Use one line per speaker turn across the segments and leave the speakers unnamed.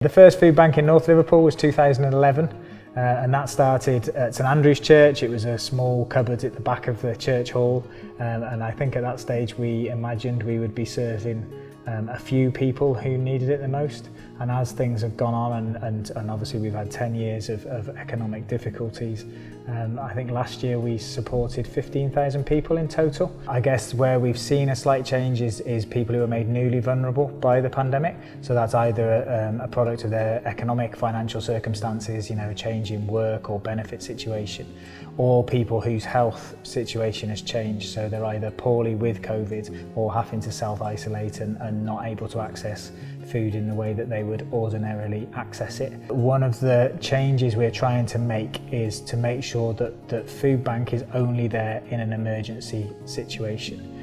The first food bank in North Liverpool was 2011 and that started at St Andrew's Church. It was a small cupboard at the back of the church hall and I think at that stage we imagined we would be serving a few people who needed it the most, and as things have gone on and obviously we've had 10 years of economic difficulties, I think last year we supported 15,000 people in total. I guess where we've seen a slight change is people who are made newly vulnerable by the pandemic, so that's either a product of their economic financial circumstances, a change in work or benefit situation, or people whose health situation has changed, so they're either poorly with COVID or having to self-isolate and not able to access food in the way that they would ordinarily access it. One of the changes we're trying to make is to make sure that Foodbank is only there in an emergency situation.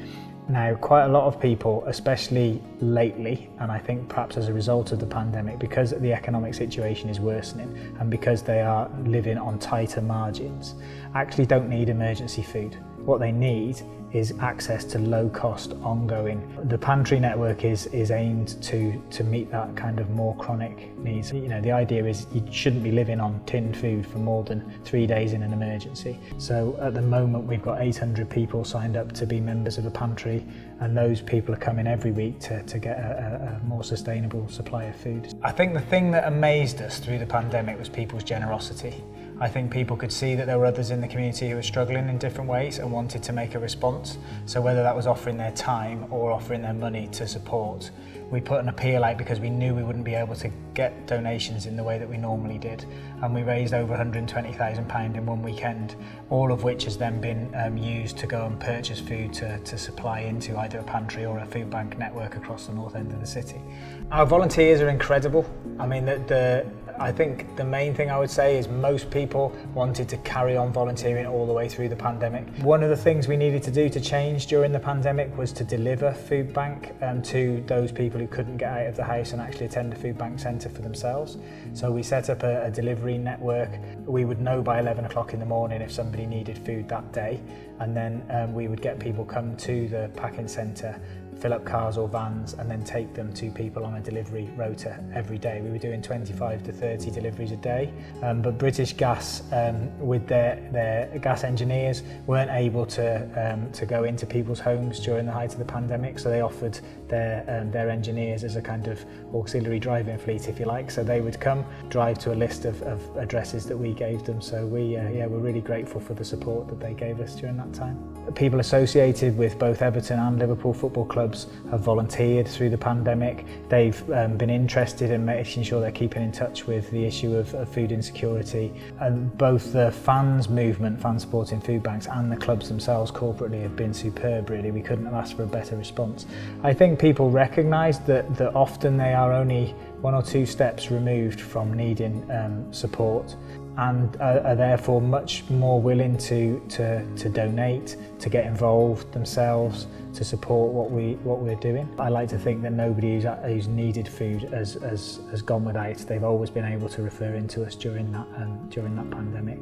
Now, quite a lot of people, especially lately, and I think perhaps as a result of the pandemic, because the economic situation is worsening and because they are living on tighter margins, actually don't need emergency food. What they need is access to low-cost, ongoing. The pantry network is aimed to meet that kind of more chronic needs. The idea is you shouldn't be living on tinned food for more than 3 days in an emergency. So at the moment we've got 800 people signed up to be members of a pantry, and those people are coming every week to get a more sustainable supply of food. I think the thing that amazed us through the pandemic was people's generosity. I think people could see that there were others in the community who were struggling in different ways and wanted to make a response. So whether that was offering their time or offering their money to support, we put an appeal out because we knew we wouldn't be able to get donations in the way that we normally did. And we raised over £120,000 in one weekend, all of which has then been used to go and purchase food to supply into either a pantry or a food bank network across the north end of the city. Our volunteers are incredible. I mean, I think the main thing I would say is most people wanted to carry on volunteering all the way through the pandemic. One of the things we needed to do to change during the pandemic was to deliver Foodbank to those people who couldn't get out of the house and actually attend a food bank centre for themselves. So we set up a delivery network. We would know by 11 o'clock in the morning if somebody needed food that day, and then we would get people come to the packing centre, fill up cars or vans and then take them to people on a delivery rota every day. We were doing 25 to 30 deliveries a day, but British Gas with their gas engineers weren't able to go into people's homes during the height of the pandemic, so they offered their engineers as a kind of auxiliary driving fleet, if you like. So they would come, drive to a list of addresses that we gave them. So we're really grateful for the support that they gave us during that time. People associated with both Everton and Liverpool football clubs have volunteered through the pandemic. They've been interested in making sure they're keeping in touch with the issue of food insecurity. And both the fans movement, fans supporting food banks, and the clubs themselves corporately have been superb, really. We couldn't have asked for a better response. I think people recognise that often they are only 1 or 2 steps removed from needing support, and are therefore much more willing to donate, to get involved themselves, to support what we're doing. I like to think that nobody who's needed food has gone without. They've always been able to refer into us during that pandemic.